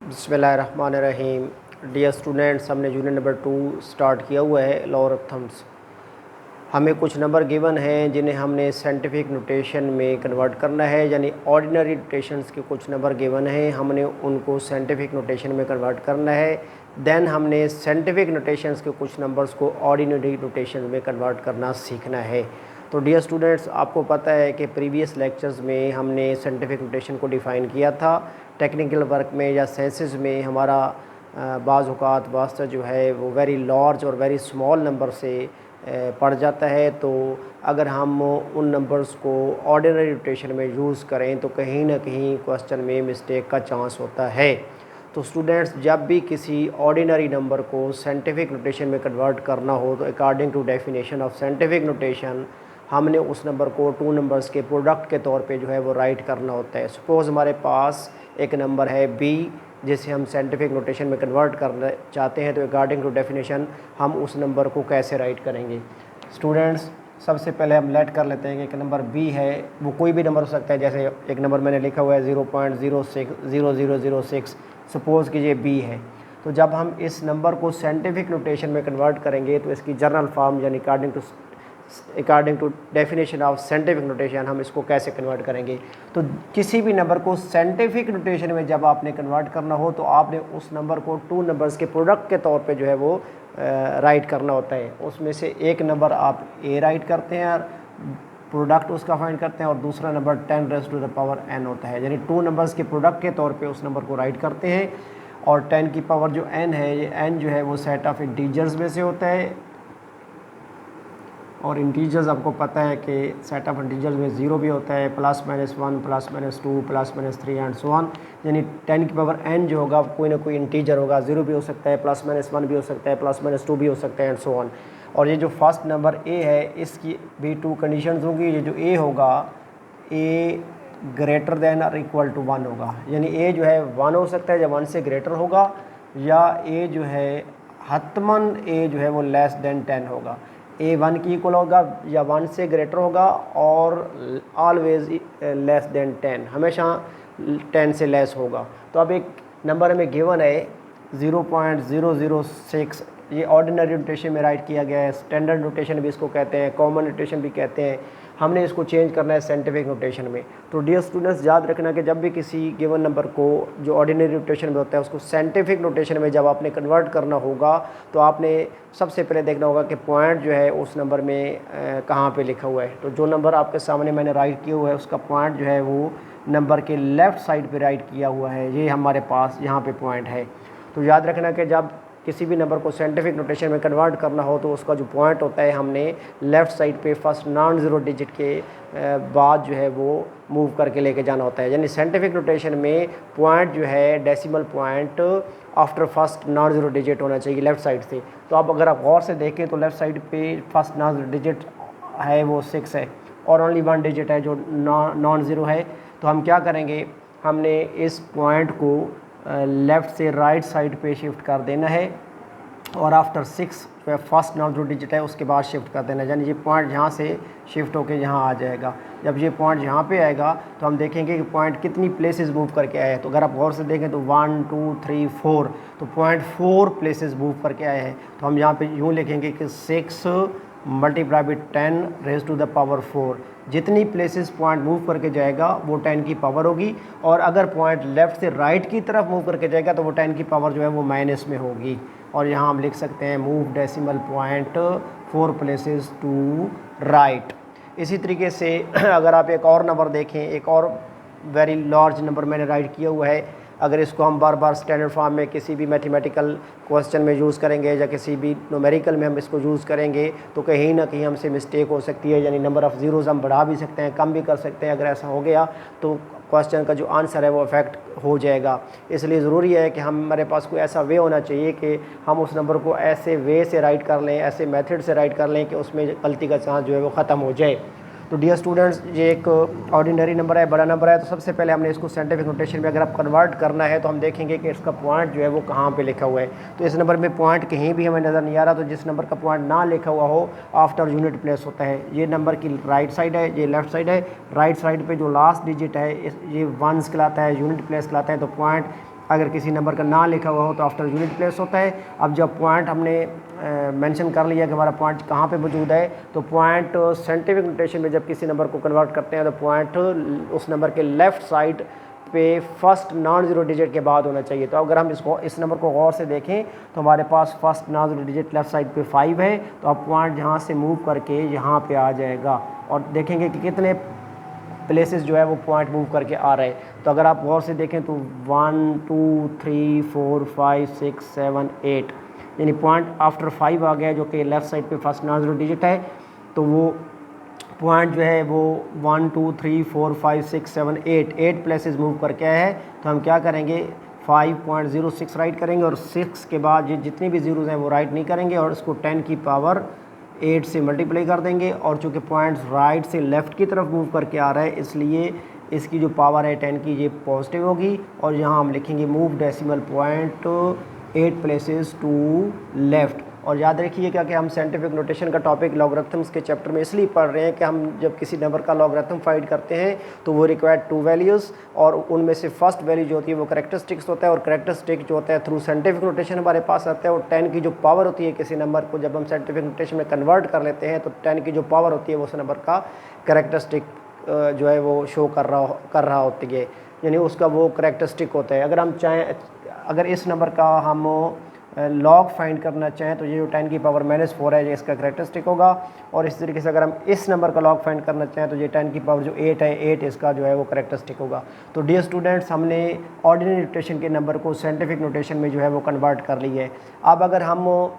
बिस्मिल्लाहिर्रहमानिर्रहीम। Dear students, हमने unit number 2 start किया हुआ है, लॉर ऑफ थम्स। हमें कुछ नंबर गिवन हैं जिन्हें हमने साइंटिफिक नोटेशन में कन्वर्ट करना है, यानी ऑर्डिनरी नोटेशंस के कुछ नंबर गिवन हैं, हमने उनको साइंटिफिक नोटेशन में कन्वर्ट करना है। देन हमने साइंटिफिक नोटेशंस के कुछ नंबर्स को ऑर्डिनरी नोटेशन में कन्वर्ट करना सीखना है। तो डियर स्टूडेंट्स, आपको पता है कि प्रीवियस लेक्चर्स में हमने साइंटिफिक नोटेशन को डिफ़ाइन किया था। टेक्निकल वर्क में या साइंसेस में हमारा बाज़ औक़ात वास्ता जो है वो वेरी लार्ज और वेरी स्मॉल नंबर से पड़ जाता है। तो अगर हम उन नंबर्स को ऑर्डिनरी नोटेशन में यूज़ करें तो कहीं ना कहीं क्वेश्चन में मिस्टेक का चांस होता है। तो स्टूडेंट्स, जब भी किसी ऑर्डिनरी नंबर को साइंटिफिक नोटेशन में कन्वर्ट करना हो तो according to definition of scientific notation हमने उस नंबर को टू नंबर्स के प्रोडक्ट के तौर पे जो है वो राइट करना होता है। सपोज़ हमारे पास एक नंबर है b, जिसे हम साइंटिफिक नोटेशन में कन्वर्ट करना चाहते हैं, तो अकॉर्डिंग टू डेफिनेशन हम उस नंबर को कैसे राइट करेंगे। स्टूडेंट्स, सबसे पहले हम लेट कर लेते हैं कि एक नंबर b है, वो कोई भी नंबर हो सकता है। जैसे एक नंबर मैंने लिखा हुआ है 0.060006, सपोज़ कि ये b है। तो जब हम इस नंबर को साइंटिफिक नोटेशन में कन्वर्ट करेंगे तो इसकी जनरल फॉर्म यानी according to definition of scientific notation हम इसको कैसे कन्वर्ट करेंगे। तो किसी भी नंबर को साइंटिफिक नोटेशन में जब आपने कन्वर्ट करना हो तो आपने उस नंबर को टू नंबर्स के प्रोडक्ट के तौर पे जो है वो राइट करना होता है। उसमें से एक नंबर आप a राइट करते हैं और प्रोडक्ट उसका फाइंड करते हैं, और दूसरा नंबर 10⁻n होता है, यानी टू नंबर्स के प्रोडक्ट के तौर पे उस नंबर को राइट करते हैं। और 10 की पावर जो n है, ये n जो है वो सेट ऑफ इंटीजर्स में से होता है, और इंटीजर्स आपको पता है कि सेट ऑफ इंटीजर्स में 0 भी होता है, +-1 +-2 +-3 एंड सो ऑन। यानी 10 की पावर n जो होगा कोई ना कोई इंटीजर होगा, 0 भी हो सकता है, +-1 भी हो सकता है, +-2 भी हो सकता है एंड सो ऑन। और ये जो फर्स्ट नंबर a है, इसकी भी टू कंडीशंस होंगी। ये जो a होगा, a ग्रेटर दैन और इक्वल टू 1 होगा, यानी a जो है 1 हो सकता है या 1 से ग्रेटर होगा, या a जो है हतमन a जो है वो लेस दैन 10 होगा। a 1 की इक्वल होगा या 1 से ग्रेटर होगा, और ऑलवेज लेस दैन 10, हमेशा 10 से लेस होगा। तो अब एक नंबर हमें गिवन है 0.006, ये ऑर्डिनरी नोटेशन में राइट किया गया है। स्टैंडर्ड नोटेशन भी इसको कहते हैं, कॉमन नोटेशन भी कहते हैं। हमने इसको चेंज करना है साइंटिफिक नोटेशन में। तो डियर स्टूडेंट्स, याद रखना कि जब भी किसी गिवन नंबर को जो ऑर्डिनरी नोटेशन में होता है उसको साइंटिफिक नोटेशन में जब आपने कन्वर्ट करना होगा तो आपने सबसे पहले देखना होगा कि पॉइंट जो है उस नंबर में कहाँ पे लिखा हुआ है। तो जो नंबर आपके सामने मैंने राइट किया हुआ है उसका पॉइंट जो है वो नंबर के लेफ़्ट साइड पर राइट किया हुआ है, ये हमारे पास यहाँ पर पॉइंट है। तो याद रखना कि जब किसी भी नंबर को साइंटिफिक नोटेशन में कन्वर्ट करना हो तो उसका जो पॉइंट होता है हमने लेफ़्ट साइड पे फर्स्ट नॉन ज़ीरो डिजिट के बाद जो है वो मूव करके लेके जाना होता है। यानी साइंटिफिक नोटेशन में पॉइंट जो है decimal point after first non zero digit होना चाहिए लेफ़्ट साइड से। तो अब अगर आप गौर से देखें तो लेफ़्ट साइड पे फर्स्ट नॉन ज़ीरो डिजिट है वो 6 है, और ओनली 1 डिजिट है जो नॉन ज़ीरो है। तो हम क्या करेंगे, हमने इस पॉइंट को लेफ़्ट से राइट साइड पे शिफ्ट कर देना है, और आफ्टर 6 पे फर्स्ट नॉन ज़ीरो डिजिट है उसके बाद शिफ्ट कर देना है, यानी ये पॉइंट यहाँ से शिफ्ट होके यहाँ आ जाएगा। जब ये पॉइंट यहाँ पे आएगा तो हम देखेंगे कि पॉइंट कितनी प्लेसेस मूव करके आए हैं। तो अगर आप गौर से देखें तो 1 2 3 4, तो पॉइंट 4 प्लेसेस मूव करके आए हैं। तो हम यहाँ पे यूँ लिखेंगे कि 6 multiply by 10 raise to the power 4। जितनी प्लेसेस पॉइंट मूव करके जाएगा वो 10 की पावर होगी, और अगर पॉइंट लेफ़्ट से राइट की तरफ मूव करके जाएगा तो वो 10 की पावर जो है वो माइनस में होगी। और यहाँ हम लिख सकते हैं move decimal point 4 places to right. इसी तरीके से अगर आप एक और नंबर देखें, एक और वेरी लार्ज नंबर मैंने राइट किया हुआ है। अगर इसको हम बार बार स्टैंडर्ड फॉर्म में किसी भी मैथमेटिकल क्वेश्चन में यूज़ करेंगे या किसी भी न्यूमेरिकल में हम इसको यूज़ करेंगे तो कहीं ना कहीं हमसे मिस्टेक हो सकती है, यानी नंबर ऑफ़ ज़ीरोज़ हम बढ़ा भी सकते हैं, कम भी कर सकते हैं। अगर ऐसा हो गया तो क्वेश्चन का जो आंसर है वो अफेक्ट हो जाएगा। इसलिए ज़रूरी है कि हमारे पास कोई ऐसा वे होना चाहिए कि हम उस नंबर को ऐसे वे से राइट कर लें, ऐसे मेथड से राइट कर लें कि उसमें गलती का चांस जो है वो ख़त्म हो जाए। तो डियर स्टूडेंट्स, ये एक ऑर्डिनरी नंबर है, बड़ा नंबर है। तो सबसे पहले हमने इसको साइंटिफिक नोटेशन में अगर आप कन्वर्ट करना है तो हम देखेंगे कि इसका पॉइंट जो है वो कहाँ पे लिखा हुआ है। तो इस नंबर में पॉइंट कहीं भी हमें नज़र नहीं आ रहा, तो जिस नंबर का पॉइंट ना लिखा हुआ हो आफ्टर यूनिट प्लेस होता है। ये नंबर की राइट साइड है, ये लेफ्ट साइड है। राइट साइड पर जो लास्ट डिजिट है ये 1s कहलाता है, यूनिट प्लेस कहलाता है। तो पॉइंट अगर किसी नंबर का ना लिखा हुआ हो तो आफ्टर यूनिट प्लेस होता है। अब जब पॉइंट हमने मेंशन कर लिया कि हमारा पॉइंट कहाँ पे मौजूद है, तो पॉइंट साइंटिफिक नोटेशन में जब किसी नंबर को कन्वर्ट करते हैं तो पॉइंट उस नंबर के लेफ़्ट साइड पे फर्स्ट नॉन ज़ीरो डिजिट के बाद होना चाहिए। तो अगर हम इस नंबर को गौर से देखें तो हमारे पास first non zero digit left side पे 5 है, तो अब पॉइंट यहाँ से मूव करके यहाँ पे आ जाएगा और देखेंगे कि कितने प्लेसेस जो है वो पॉइंट मूव करके आ रहे हैं। तो अगर आप गौर से देखें तो 1 2 3 4 5 6 7 8, यानी पॉइंट आफ्टर 5 आ गया जो कि लेफ़्ट साइड पे फर्स्ट नॉन ज़ीरो डिजिट है। तो वो पॉइंट जो है वो 1 2 3 4 5 6 7 8 प्लेसेस मूव करके आया है। तो हम क्या करेंगे, 5.06 राइट करेंगे और 6 के बाद ये जितनी भी ज़ीरोज़ हैं वो राइट नहीं करेंगे और इसको 10 की पावर 8 से मल्टीप्लाई कर देंगे। और चूँकि पॉइंट्स राइट से लेफ़्ट की तरफ मूव करके आ रहा है इसलिए इसकी जो पावर है 10 की ये पॉजिटिव होगी। और यहाँ हम लिखेंगे move decimal point 8 places to left. और याद रखिएगा कि हम साइंटिफिक नोटेशन का टॉपिक लॉगरिथम्स के चैप्टर में इसलिए पढ़ रहे हैं कि हम जब किसी नंबर का लॉगरिथम फाइंड करते हैं तो वो रिक्वायर्ड 2 वैल्यूज़, और उनमें से फर्स्ट वैल्यू जो होती है वो कैरेक्टरिस्टिक्स होता है, और कैरेक्टरिस्टिक जो होता है थ्रू साइंटिफिक नोटेशन हमारे पास आता है। और 10 की जो पावर होती है किसी नंबर को जब हम साइंटिफिक नोटेशन में कन्वर्ट कर लेते हैं तो 10 की जो पावर होती है वो उस नंबर का कैरेक्टरिस्टिक जो है वो शो कर रहा होती है, यानी उसका वो कैरेक्टरिस्टिक होता है। अगर हम चाहें, अगर इस नंबर का हम लॉग फाइंड करना चाहें तो ये जो 10 की पावर -4 है ये इसका कैरेक्टरिस्टिक होगा। और इस तरीके से अगर हम इस नंबर का लॉग फाइंड करना चाहें तो ये 10 की पावर जो 8 है 8 इसका जो है वो कैरेक्टरिस्टिक होगा। तो डियर स्टूडेंट्स, हमने ऑर्डिनरी नोटेशन के नंबर को साइंटिफिक नोटेशन में जो है वो कन्वर्ट कर ली है। अब अगर हम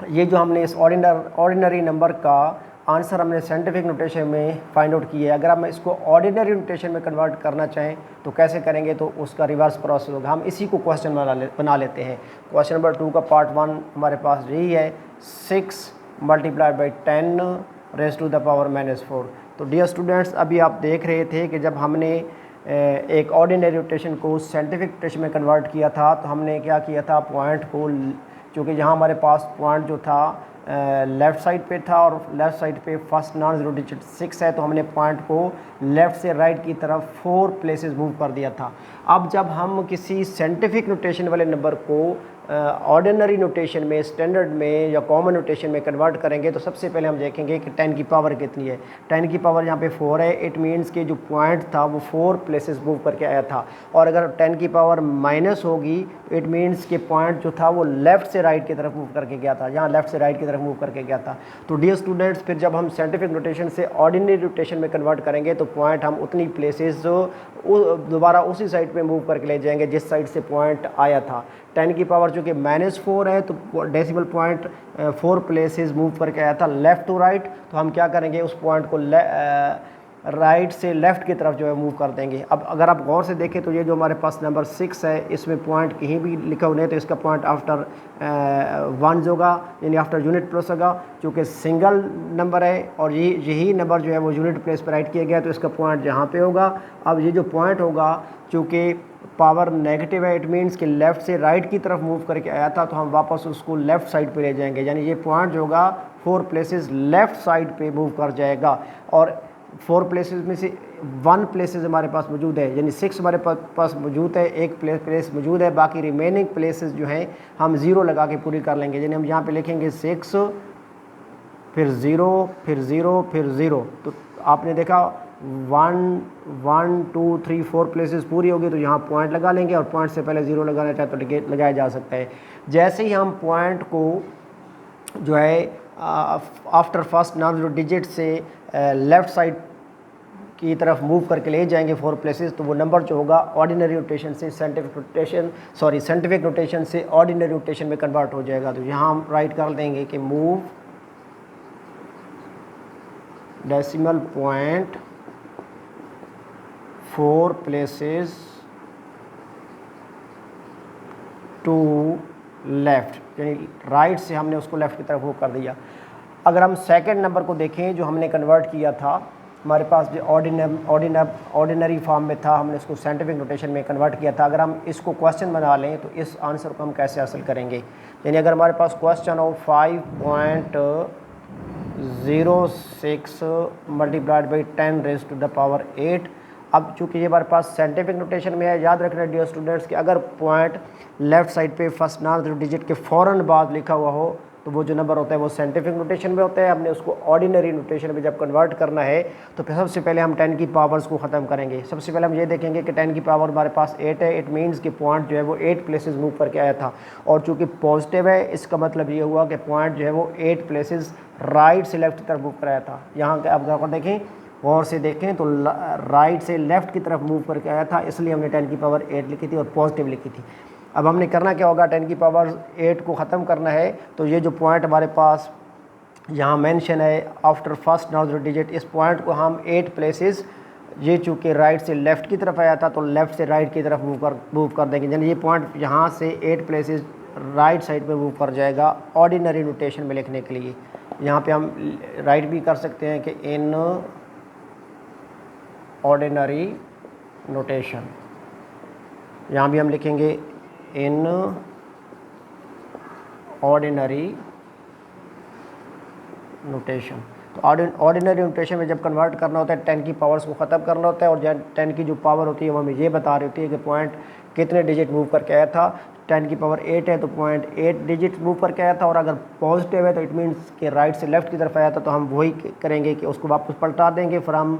ये जो हमने इस ऑर्डिनरी नंबर का आंसर हमने साइंटिफिक नोटेशन में फाइंड आउट किया है, अगर हम इसको ऑर्डिनरी नोटेशन में कन्वर्ट करना चाहें तो कैसे करेंगे, तो उसका रिवर्स प्रोसेस होगा। हम इसी को क्वेश्चन बना लेते हैं। क्वेश्चन नंबर 2 का पार्ट 1 हमारे पास यही है, 6 multiplied by 10 raise to the power -4। तो डियर स्टूडेंट्स, अभी आप देख रहे थे कि जब हमने एक ऑर्डिनरी नोटेशन को साइंटिफिक नोटेशन में कन्वर्ट किया था तो हमने क्या किया था, पॉइंट को, चूँकि यहाँ हमारे पास पॉइंट जो था लेफ़्ट साइड पे था और लेफ़्ट साइड पे फर्स्ट नॉन ज़ीरो डिजिट 6 है, तो हमने पॉइंट को लेफ़्ट से राइट की तरफ 4 प्लेसेस मूव कर दिया था। अब जब हम किसी साइंटिफिक नोटेशन वाले नंबर को ऑर्डिनरी नोटेशन में, स्टैंडर्ड में या कॉमन नोटेशन में कन्वर्ट करेंगे तो सबसे पहले हम देखेंगे कि 10 की पावर कितनी है। 10 की पावर यहाँ पे 4 है, इट मीन्स कि जो पॉइंट था वो 4 प्लेसेस मूव करके आया था। और अगर 10 की पावर माइनस होगी इट मीन्स कि पॉइंट जो था वो लेफ़्ट से राइट की तरफ मूव करके गया था, यहाँ लेफ़्ट से राइट की तरफ मूव करके गया था। तो डियर स्टूडेंट्स, फिर जब हम साइंटिफिक नोटेशन से ऑर्डिनरी नोटेशन में कन्वर्ट करेंगे तो पॉइंट हम उतनी प्लेसेस दोबारा उसी साइड पे मूव करके ले जाएंगे जिस साइड से पॉइंट आया था। 10 की पावर चूँकि -4 है तो डेसिमल पॉइंट 4 प्लेसेस मूव करके आया था लेफ़्ट टू राइट। तो हम क्या करेंगे, उस पॉइंट को राइट से लेफ़्ट की तरफ जो है मूव कर देंगे। अब अगर आप गौर से देखें तो ये जो हमारे पास नंबर 6 है इसमें पॉइंट कहीं भी लिखा हुआ नहीं है, तो इसका पॉइंट आफ्टर 1 होगा, यानी आफ्टर यूनिट प्लेस होगा। चूँकि सिंगल नंबर है और यही नंबर जो है वो यूनिट प्लेस पर राइट किया गया, तो इसका पॉइंट यहाँ पे होगा। अब ये जो पॉइंट होगा, चूँकि पावर नेगेटिव है, इट मीन्स कि लेफ़्ट से राइट की तरफ मूव करके आया था, तो हम वापस उसको लेफ़्ट साइड पे ले जाएंगे, यानी ये पॉइंट जो होगा 4 प्लेसेस लेफ़्ट साइड पे मूव कर जाएगा। और 4 प्लेसेस में से 1 प्लेसेस हमारे पास मौजूद है, यानी 6 हमारे पास मौजूद है, एक प्लेस मौजूद है, बाकी रिमेनिंग प्लेसेस जो हैं हम 0 लगा के पूरी कर लेंगे। यानी हम यहाँ पे लिखेंगे 6 फिर 0 फिर 0 फिर 0। तो आपने देखा 1 1 2 3 4 प्लेसेस पूरी होगी, तो यहाँ पॉइंट लगा लेंगे और पॉइंट से पहले 0 लगाना चाहे तो लगाया जा सकता है। जैसे ही हम पॉइंट को जो है after first non zero digit से लेफ़्ट साइड की तरफ मूव करके ले जाएंगे 4 प्लेसेस, तो वो नंबर जो होगा ऑर्डिनरी नोटेशन से साइंटिफिक नोटेशन से ऑर्डिनरी नोटेशन में कन्वर्ट हो जाएगा। तो यहाँ हम राइट कर देंगे कि move decimal point 4 places to left, यानी राइट से हमने उसको लेफ़्ट की तरफ वो कर दिया। अगर हम सेकंड नंबर को देखें जो हमने कन्वर्ट किया था, हमारे पास जो ऑर्डिनरी फॉर्म में था, हमने इसको साइंटिफिक नोटेशन में कन्वर्ट किया था। अगर हम इसको क्वेश्चन बना लें तो इस आंसर को हम कैसे हासिल करेंगे, यानी अगर हमारे पास क्वेश्चन हो 5.06 multiplied by 10 raise to the power 8, अब चूंकि ये हमारे पास साइंटिफिक नोटेशन में है, याद रखना डियर स्टूडेंट्स कि अगर पॉइंट लेफ्ट साइड पे फर्स्ट नॉन डिजिट के फ़ौरन बाद लिखा हुआ हो तो वो जो नंबर होता है वो साइंटिफिक नोटेशन में होता है। हमने उसको ऑर्डिनरी नोटेशन में जब कन्वर्ट करना है तो फिर सबसे पहले हम 10 की पावर्स को ख़त्म करेंगे। सबसे पहले हम ये देखेंगे कि 10 की पावर हमारे पास 8 है। इट मीन्स कि पॉइंट जो है वो 8 प्लेसेस मूव करके आया था, और चूँकि पॉजिटिव है इसका मतलब ये हुआ कि पॉइंट जो है वो 8 प्लेसेस राइट से लेफ्ट की तरफ मूव कर आया था। यहाँ आप अगर देखें, गौर से देखें तो राइट से लेफ़्ट की तरफ मूव करके आया था, इसलिए हमने 10 की पावर 8 लिखी थी और पॉजिटिव लिखी थी। अब हमने करना क्या होगा, 10 की पावर 8 को ख़त्म करना है। तो ये जो पॉइंट हमारे पास यहाँ मेंशन है आफ्टर फर्स्ट नॉर्दर्न डिजिट, इस पॉइंट को हम 8 प्लेसेस, ये चूँकि राइट से लेफ़्ट की तरफ आया था तो लेफ़्ट से राइट की तरफ मूव कर देंगे, यानी ये पॉइंट यहाँ से 8 प्लेसेस राइट साइड पे मूव कर जाएगा ऑर्डिनरी नोटेशन में लिखने के लिए। यहाँ पे हम राइट भी कर सकते हैं कि इन ऑर्डिनरी नोटेशन, यहाँ भी हम लिखेंगे इन ऑर्डिनरी नोटेशन। तो ऑर्डिनरी नोटेशन में जब कन्वर्ट करना होता है 10 की पावर्स को ख़त्म करना होता है, और 10 की जो पावर होती है वो हमें ये बता रही होती है कि पॉइंट कितने डिजिट मूव करके आया था। 10 की पावर 8 है तो पॉइंट 8 डिजिट मूव करके आया था, और अगर पॉजिटिव है तो इट मीन्स कि राइट से लेफ़्ट की तरफ आया था, तो हम वही करेंगे कि उसको वापस पलटा देंगे फ्रॉम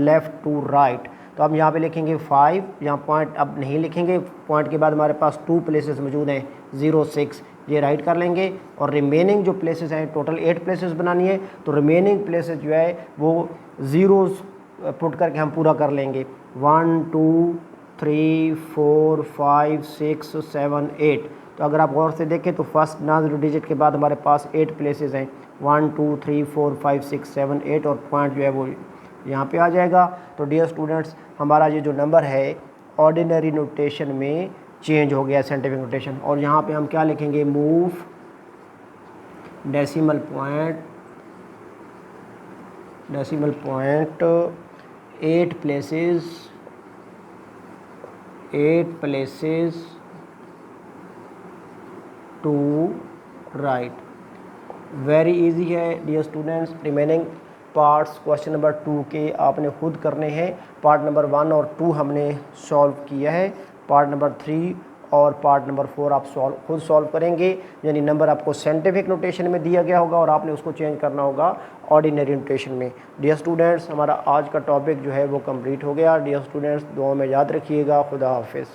लेफ़्ट टू राइट। तो हम यहाँ पे लिखेंगे 5, यहाँ पॉइंट अब नहीं लिखेंगे, पॉइंट के बाद हमारे पास 2 प्लेसेस मौजूद हैं 0 6, ये राइट कर लेंगे, और रिमेनिंग जो प्लेसेस हैं टोटल 8 प्लेसेस बनानी है, तो रिमेनिंग प्लेसेस जो है वो ज़ीरोस पुट करके हम पूरा कर लेंगे। 1 2 3 4 5 6 7 8। तो अगर आप गौर से देखें तो फर्स्ट नॉन डिजिट के बाद हमारे पास 8 प्लेसेस हैं, 1 2 3 4 5 6 7 8, और पॉइंट जो है वो यहाँ पे आ जाएगा। तो डियर स्टूडेंट्स, हमारा ये जो नंबर है ऑर्डिनरी नोटेशन में चेंज हो गया साइंटिफिक नोटेशन, और यहाँ पे हम क्या लिखेंगे, move decimal point 8 places to right. Very easy है dear students. Remaining parts question number 2 के आपने खुद करने हैं। पार्ट नंबर 1 और 2 हमने सॉल्व किया है, पार्ट नंबर 3 और पार्ट नंबर 4 आप खुद सॉल्व करेंगे, यानी नंबर आपको साइंटिफिक नोटेशन में दिया गया होगा और आपने उसको चेंज करना होगा ऑर्डिनरी नोटेशन में। डियर स्टूडेंट्स, हमारा आज का टॉपिक जो है वो कंप्लीट हो गया। डियर स्टूडेंट्स, दुआ में याद रखिएगा। खुदा हाफिज़।